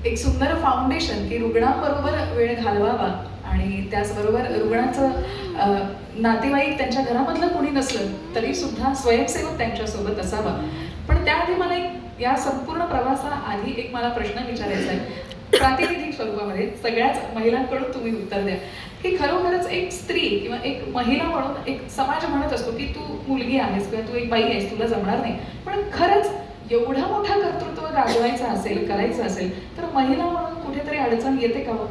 एक सुंदर फाउंडेशन की रुग्णांबरोबर वेळ घालवावा आणि त्याचबरोबर रुग्णाचं नातेवाईक त्यांच्या घरामधलं कोणी नसलं तरी सुद्धा स्वयंसेवक त्यांच्यासोबत असावा. पण त्याआधी मला एक या संपूर्ण प्रवासाआधी एक मला प्रश्न विचारायचा आहे, प्रातिनिधिक स्वरूपामध्ये सगळ्याच महिलांकडून तुम्ही उत्तर द्या की खरोखरच एक स्त्री किंवा एक महिला म्हणून एक समाज म्हणत असतो की तू मुलगी आहेस किंवा तू एक बाई आहेस, तुला जमणार नाही. पण खरंच एवढा मोठा कर्तृत्व गाजवायचं असेल, करायचं असेल तर महिला म्हणून कुठेतरी अडचण येते का हो?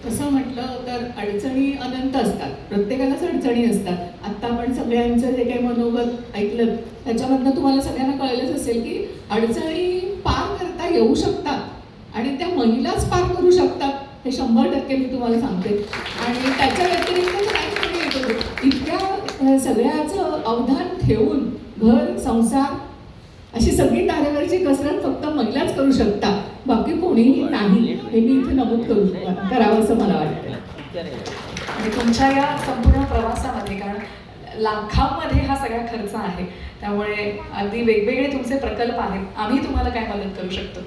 तसं म्हटलं तर अडचणी अनंत असतात, प्रत्येकालाच अडचणी असतात. आत्ता आपण सगळ्यांचं जे काही मनोगत ऐकलं त्याच्यामधनं तुम्हाला सगळ्यांना कळलंच असेल की अडचणी पार करता येऊ शकतात आणि त्या महिलाच पार करू शकतात, हे 100% मी तुम्हाला सांगते. आणि त्याच्या व्यतिरिक्त काही कोणी येतो इतक्या सगळ्याचं अवधान ठेवून घर संसार अशी सगळी तारेवरची कसरत फक्त महिलाच करू शकतात, बाकी कोणीही नाही, हे मी इथे नमूद करावं असं मला वाटतं. आणि तुमच्या या संपूर्ण प्रवासामध्ये, कारण लाखांमध्ये हा सगळा खर्च आहे, त्यामुळे अगदी वेगवेगळे तुमचे प्रकल्प आहेत, आम्ही तुम्हाला काय मदत करू शकतो?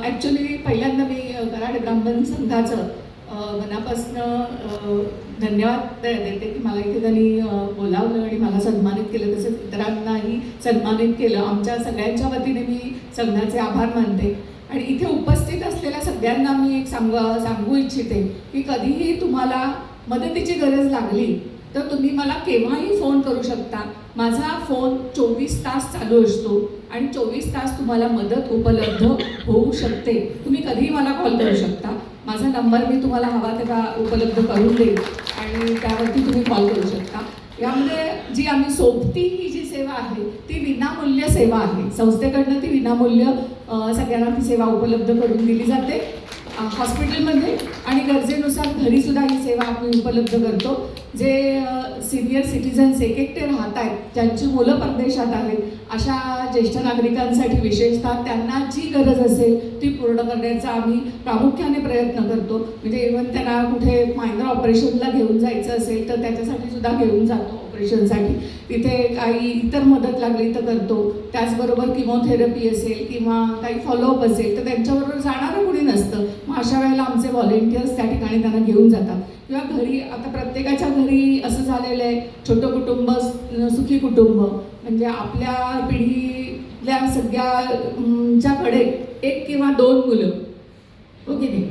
ॲक्च्युली पहिल्यांदा मी कराड ब्राह्मण संघाचं मनापासून धन्यवाद देते की मला इथे त्यांनी बोलावलं आणि मला सन्मानित केलं, तसेच इतरांनाही सन्मानित केलं. आमच्या सगळ्यांच्या वतीने मी संघाचे आभार मानते. आणि इथे उपस्थित असलेल्या सगळ्यांना मी एक सांगू इच्छिते की कधीही तुम्हाला मदतीची गरज लागली तर तुम्ही मला केव्हाही फोन करू शकता. माझा फोन 24 तास चालू असतो आणि 24 तास तुम्हाला मदत उपलब्ध होऊ शकते. तुम्ही कधीही मला कॉल करू शकता. माझा नंबर मी तुम्हाला हवा तेव्हा उपलब्ध करून देईन आणि त्यावरती तुम्ही कॉल करू शकता. यामध्ये जी आम्ही सोबती ही जी सेवा आहे ती विनामूल्य सेवा आहे. संस्थेकडनं ती विनामूल्य सगळ्यांना ती सेवा उपलब्ध करून दिली जाते हॉस्पिटलमध्ये आणि गरजेनुसार घरीसुद्धा ही सेवा आम्ही उपलब्ध करतो. जे सिनियर सिटीजन्स एकटे राहत आहेत, ज्यांची मुलं परदेशात आहेत, अशा ज्येष्ठ नागरिकांसाठी विशेषतः त्यांना जी गरज असेल ती पूर्ण करण्याचा आम्ही प्रामुख्याने प्रयत्न करतो. म्हणजे इव्हन त्यांना कुठे मायनर ऑपरेशनला घेऊन जायचं असेल तर त्याच्यासाठी सुद्धा घेऊन जातो ऑपरेशनसाठी. तिथे काही इतर मदत लागली तर करतो. त्याचबरोबर किमोथेरपी असेल किंवा काही फॉलोअप असेल तर त्यांच्याबरोबर जाणारं कुणी नसतं, मग अशा वेळेला आमचे व्हॉलेंटियर्स त्या ठिकाणी त्यांना घेऊन जातात. किंवा घरी आता प्रत्येकाच्या घरी असं झालेलं आहे, छोटं कुटुंब सुखी कुटुंब, म्हणजे आपल्या पिढीतल्या सगळ्याच्याकडे 1 किंवा 2 मुलं, हो की नाही.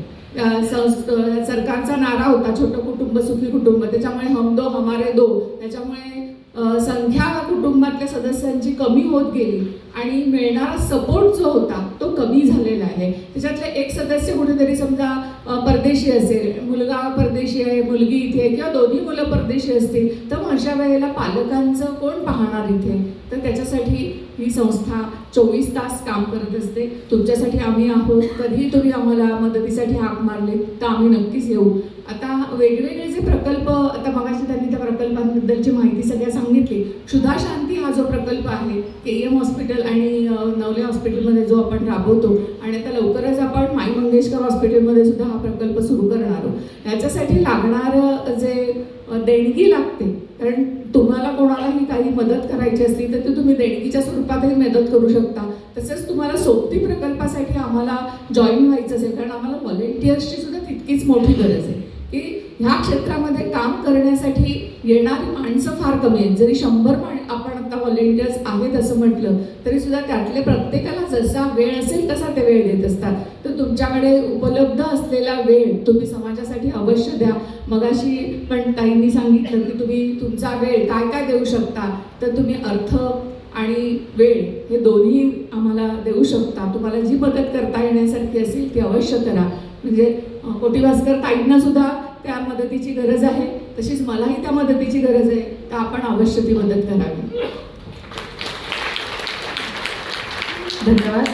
सरकारचा नारा होता छोटं कुटुंब सुखी कुटुंब, त्याच्यामुळे हम दो हमारे दो, त्याच्यामुळे संख्या कुटुंबातल्या सदस्यांची कमी होत गेली आणि मिळणारा सपोर्ट जो होता तो कमी झालेला आहे. त्याच्यातले एक सदस्य कुठेतरी समजा परदेशी असेल, मुलगा परदेशी आहे, मुलगी इथे आहे किंवा दोन्ही मुलं परदेशी असतील तर मग अशा वेळेला पालकांचं कोण पाहणार इथे. तर त्याच्यासाठी ही संस्था 24 तास काम करत असते. तुमच्यासाठी आम्ही आहोत. कधीही तुम्ही आम्हाला मदतीसाठी हाक मारले तर आम्ही नक्कीच येऊ. आता वेगवेगळे जे प्रकल्प, आता मगाशी त्यांनी त्या प्रकल्पांबद्दलची माहिती सगळ्या सांगितली. क्षुधा शांती हा जो प्रकल्प आहे KM हॉस्पिटल आणि नवले हॉस्पिटलमध्ये जो आपण राबवतो आणि आता लवकरच आपण माई मंगेशकर हॉस्पिटलमध्ये सुद्धा हा प्रकल्प सुरू करणार आहोत. याच्यासाठी लागणारं जे देणगी लागते, कारण तुम्हाला कोणालाही काही मदत करायची असली तर ती तुम्ही देणगीच्या स्वरूपातही मदत करू शकता. तसंच तुम्हाला सोबती प्रकल्पासाठी आम्हाला जॉईन व्हायचं असेल, कारण आम्हाला व्हॉलेंटियर्सची सुद्धा तितकीच मोठी गरज आहे की ह्या क्षेत्रामध्ये काम करण्यासाठी येणारी माणसं फार कमी आहेत. जरी 100 आपण आता व्हॉलेंटियर्स आहेत असं म्हटलं तरी सुद्धा त्यातले प्रत्येकाला जसा वेळ असेल तसा ते वेळ देत असतात. तर तुमच्याकडे उपलब्ध असलेला वेळ तुम्ही समाजासाठी अवश्य द्या. मगाशी पण ताईंनी सांगितलं की तुम्ही तुमचा वेळ काय काय देऊ शकता, तर तुम्ही अर्थ आणि वेळ हे दोन्ही आम्हाला देऊ शकता. तुम्हाला जी मदत करता येण्यासारखी असेल ती अवश्य करा. म्हणजे कोटीभास्कर ताईंना सुद्धा त्या मदतीची गरज आहे, तशीच मलाही त्या मदतीची गरज आहे, तर आपण अवश्य ती मदत करावी. धन्यवाद.